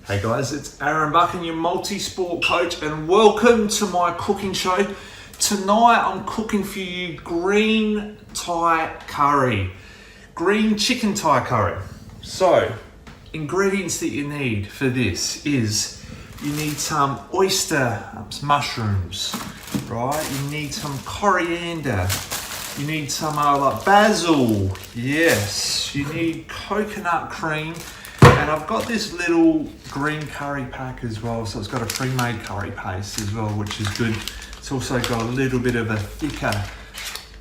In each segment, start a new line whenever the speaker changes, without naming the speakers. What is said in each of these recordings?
Hey guys, it's Aaron Buchan, your multi-sport coach, and welcome to my cooking show. Tonight I'm cooking for you green Thai curry, green chicken Thai curry. So, ingredients that you need for this is you need some oyster mushrooms, right? You need some coriander. You need some like basil, yes. You need coconut cream. And I've got this little green curry pack as well, so it's got a pre-made curry paste as well, which is good. It's also got a little bit of a thicker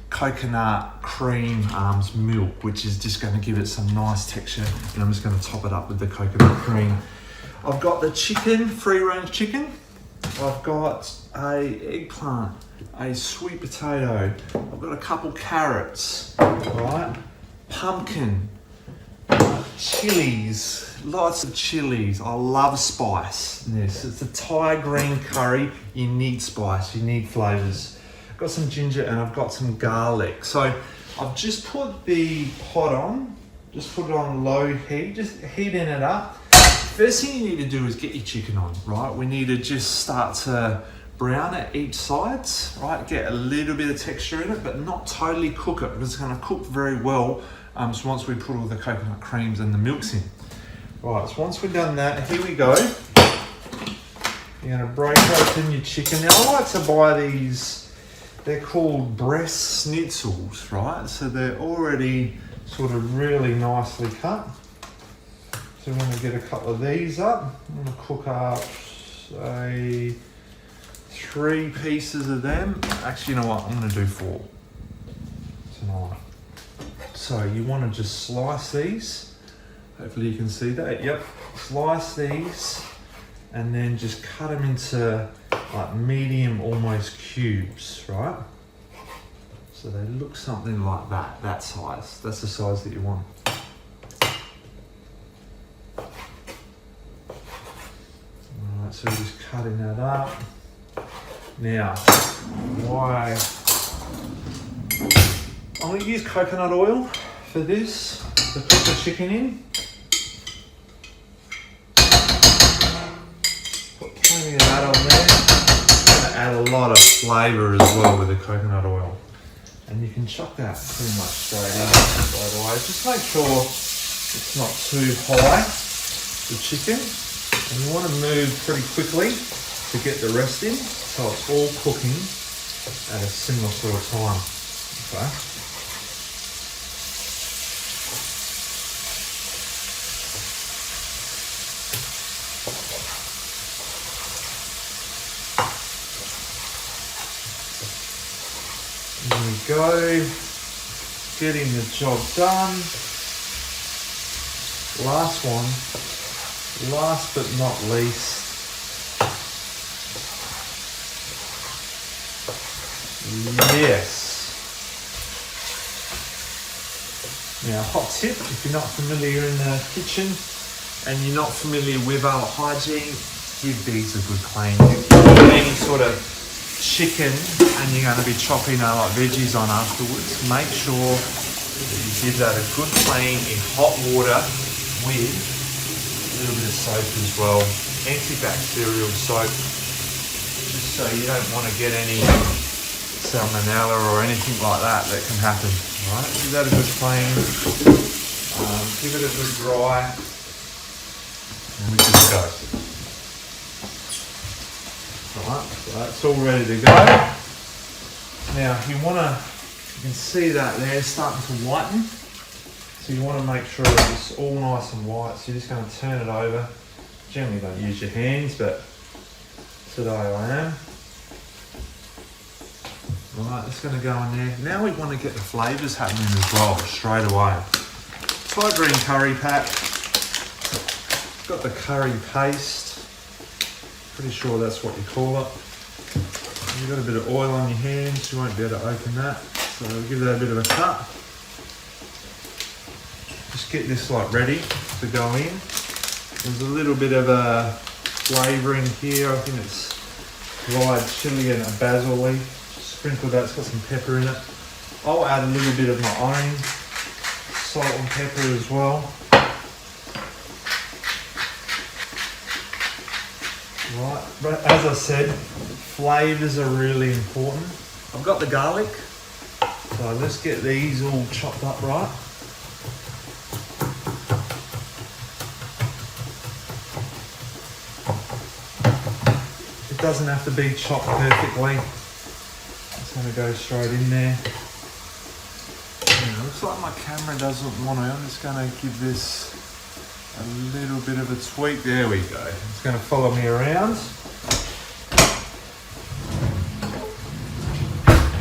coconut cream milk, which is just going to give it some nice texture. And I'm just going to top it up with the coconut cream. I've got the chicken, free-range chicken. I've got a eggplant, a sweet potato. I've got a couple carrots, right? Pumpkin. Chilies, lots of chilies. I love spice in this. It's a Thai green curry. You need spice, you need flavors. I've got some ginger and I've got some garlic. So I've just put the pot on, just put it on low heat, just heating it up. First thing you need to do is get your chicken on, right? We need to just start to brown at each sides, right? Get a little bit of texture in it, but not totally cook it because it's gonna cook very well. So once we put all the coconut creams and the milks in. Right, so once we've done that, here we go. You're gonna break open your chicken. Now I like to buy these, they're called breast schnitzels, right? So they're already sort of really nicely cut. So I'm gonna get a couple of these up. I'm gonna cook up, say, 3 pieces of them. Actually, you know what, I'm gonna do 4 tonight. So you want to just slice these. Hopefully you can see that. Yep. Slice these and then just cut them into like medium, almost cubes, right? So they look something like that size. That's the size that you want. Alright, so we're just cutting that up. Now, why? I'm going to use coconut oil for this, to put the chicken in. Put plenty of that on there. It's going to add a lot of flavour as well with the coconut oil. And you can chuck that pretty much straight in, by the way. Just make sure it's not too high, the chicken. And you want to move pretty quickly to get the rest in, so it's all cooking at a similar sort of time. Okay. There we go, getting the job done. Last one, last but not least, yes. Now, hot tip, if you're not familiar in the kitchen and you're not familiar with our hygiene, give these a good clean. If you put any sort of chicken and you're going to be chopping like veggies on afterwards, make sure that you give that a good clean in hot water with a little bit of soap as well, antibacterial soap, just so you don't want to get any salmonella or anything like that can happen. All right, give that a good clean, give it a good dry, and we're good to go. Alright, so that's all ready to go. Now you can see that there starting to whiten. So you want to make sure it's all nice and white. So you're just going to turn it over. Generally don't use your hands, but today I am. Alright, it's going to go in there. Now we want to get the flavours happening as well, straight away. Thai green curry pack. Got the curry paste. Pretty sure that's what you call it. You've got a bit of oil on your hands, you won't be able to open that. So we'll give that a bit of a cut. Just get this like ready to go in. There's a little bit of a flavouring here. I think it's dried chilli and a basil leaf. Sprinkle that, it's got some pepper in it. I'll add a little bit of my own salt and pepper as well. But as I said, flavours are really important. I've got the garlic, so let's get these all chopped up right. It doesn't have to be chopped perfectly. It's going to go straight in there. Looks like my camera doesn't want to. I'm just going to give this a little bit of a tweak. There we go. It's going to follow me around.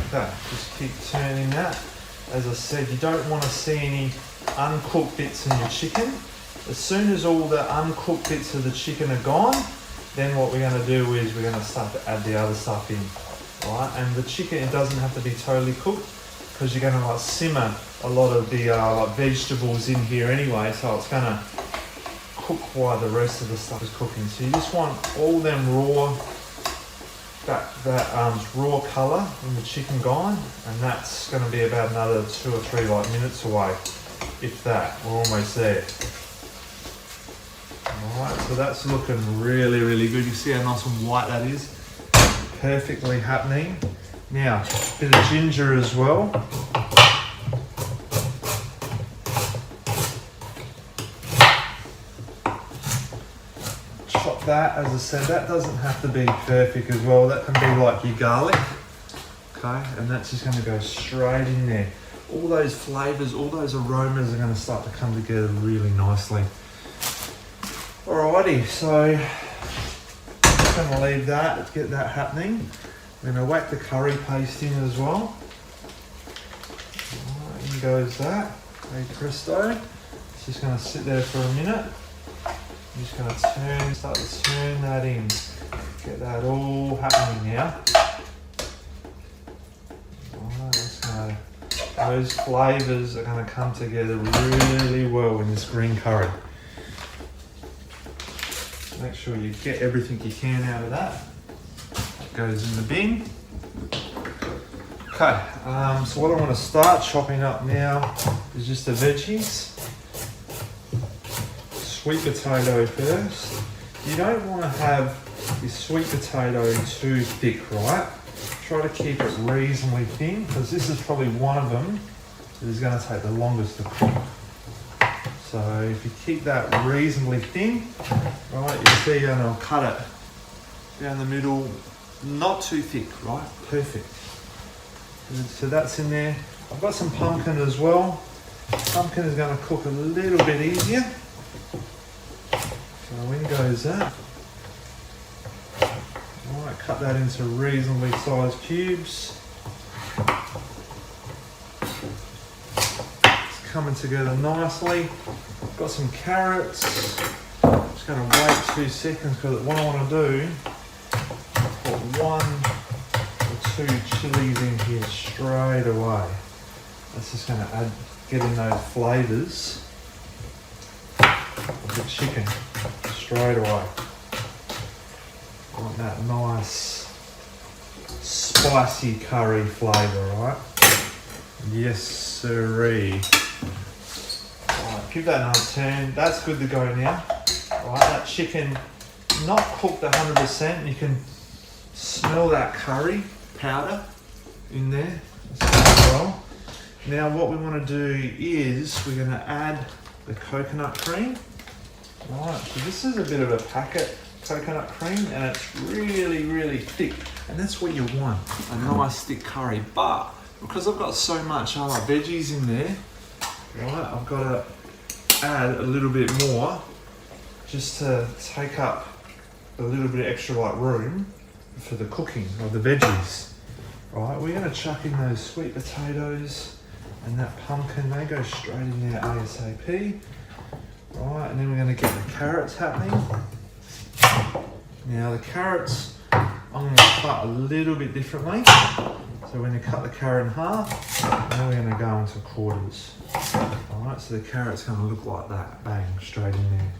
Okay, just keep turning that. As I said, you don't want to see any uncooked bits in your chicken. As soon as all the uncooked bits of the chicken are gone, then what we're going to do is we're going to start to add the other stuff in. Right? And the chicken, it doesn't have to be totally cooked, because you're going to like simmer a lot of the like vegetables in here anyway, so it's going to cook while the rest of the stuff is cooking. So you just want all them raw, that raw colour in the chicken gone, and that's going to be about another 2 or 3 like minutes away, if that. We're almost there. Alright, so that's looking really, really good. You see how nice and white that is? Perfectly happening. Now, a bit of ginger as well. Chop that, as I said, that doesn't have to be perfect as well. That can be like your garlic. Okay, and that's just going to go straight in there. All those flavours, all those aromas are going to start to come together really nicely. Alrighty, so just going to leave that, let's get that happening. I'm going to whack the curry paste in as well. Alright, in goes that. Hey presto. It's just going to sit there for a minute. I'm just going to start to turn that in. Get that all happening now. Alright, those flavours are going to come together really well in this green curry. Make sure you get everything you can out of that. That goes in the bin. Okay, so what I want to start chopping up now is just the veggies. Sweet potato first. You don't want to have your sweet potato too thick, right? Try to keep it reasonably thin, because this is probably one of them that is going to take the longest to cook. So if you keep that reasonably thin, right, you see, and I'll cut it down the middle, not too thick, right? Perfect. So that's in there. I've got some pumpkin as well. Pumpkin is going to cook a little bit easier. So in goes that. Alright, cut that into reasonably sized cubes. It's coming together nicely. Got some carrots. Just going to wait 2 seconds, because what I want to do is put 1 or 2 chilies in here straight away. That's just going to get in those flavours of the chicken straight away. I want that nice spicy curry flavour, right? Yes sirree. Alright, give that another turn. That's good to go now. Alright, that chicken not cooked 100%. You can smell that curry powder in there as well. Now what we want to do is we're going to add the coconut cream. Right, so this is a bit of a packet coconut cream, and it's really, really thick, and that's what you want, a nice thick curry. But because I've got so much other veggies in there, right, I've got to add a little bit more just to take up a little bit extra like room for the cooking of the veggies. Right, we're going to chuck in those sweet potatoes and that pumpkin. They go straight in there ASAP. Right, and then we're going to get the carrots happening. Now the carrots, I'm going to cut a little bit differently. So we're going to cut the carrot in half, and then we're going to go into quarters. Alright, so the carrot's going to look like that. Bang, straight in there.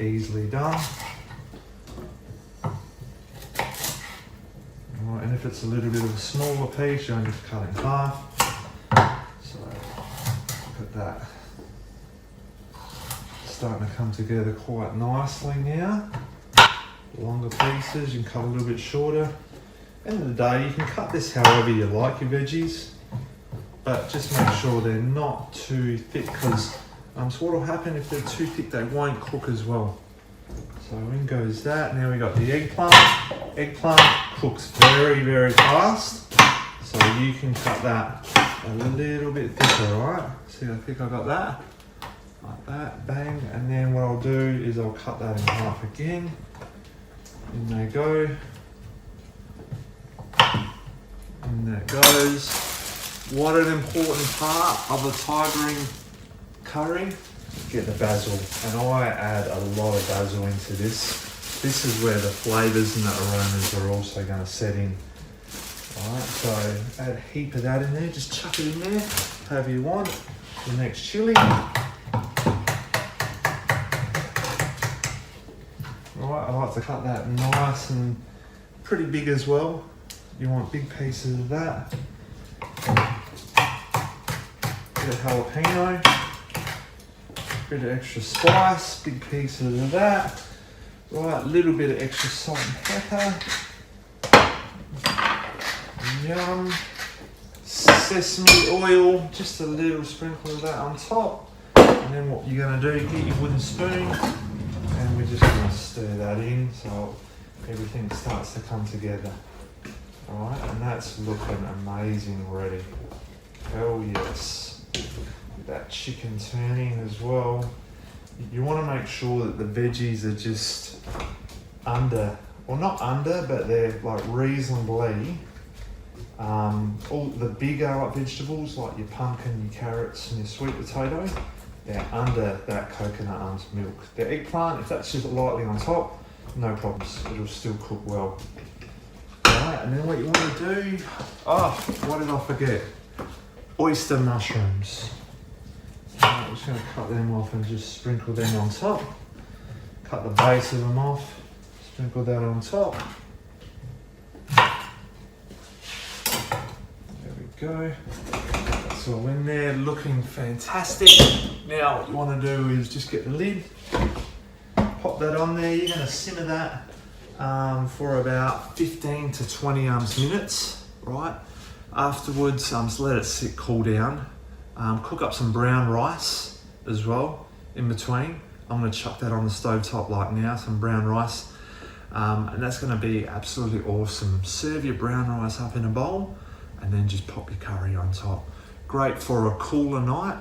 Easily done. Alright, and if it's a little bit of a smaller piece, you're going to just cut it in half. So, look at that. Starting to come together quite nicely now. longer pieces, you can cut a little bit shorter. End of the day, you can cut this however you like your veggies, but just make sure they're not too thick, because so what will happen if they're too thick, they won't cook as well. So in goes that. Now we got the eggplant. Eggplant cooks very, very fast, so you can cut that a little bit thicker, alright? See how thick I got that? Like that, bang. And then what I'll do is I'll cut that in half again. In they go. And that goes. What an important part of the Thai green curry. Get the basil. And I add a lot of basil into this. This is where the flavours and the aromas are also going to set in. Alright, so add a heap of that in there. Just chuck it in there, however you want. The next chilli. Alright, I like to cut that nice and pretty big as well. You want big pieces of that. Bit of jalapeno. Bit of extra spice, big pieces of that. Right, a little bit of extra salt and pepper. Yum. Sesame oil, just a little sprinkle of that on top. And then what you're going to do, get your wooden spoon, and we're just going to stir that in so everything starts to come together. Alright, and that's looking amazing already. Hell yes. With that chicken turning as well. You want to make sure that the veggies are just under, well not under, but they're like reasonably, all the bigger vegetables like your pumpkin, your carrots and your sweet potato, they're under that coconut almond milk. The eggplant, if that's just lightly on top, no problems, it'll still cook well. Alright, and then what you want to do, what did I forget? Oyster mushrooms. Right, I'm just going to cut them off and just sprinkle them on top. Cut the base of them off, sprinkle that on top. There we go. That's all in there, looking fantastic. Now what you want to do is just get the lid, pop that on there. You're going to simmer that for about 15 to 20 minutes, right? Afterwards, just let it sit, cool down. Cook up some brown rice as well in between. I'm going to chuck that on the stove top like now, some brown rice. And that's going to be absolutely awesome. Serve your brown rice up in a bowl and then just pop your curry on top. Great for a cooler night,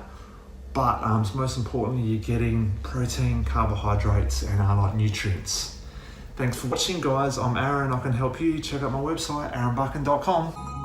but most importantly, you're getting protein, carbohydrates, and like nutrients. Thanks for watching, guys. I'm Aaron. I can help you. Check out my website, aaronbuchan.com.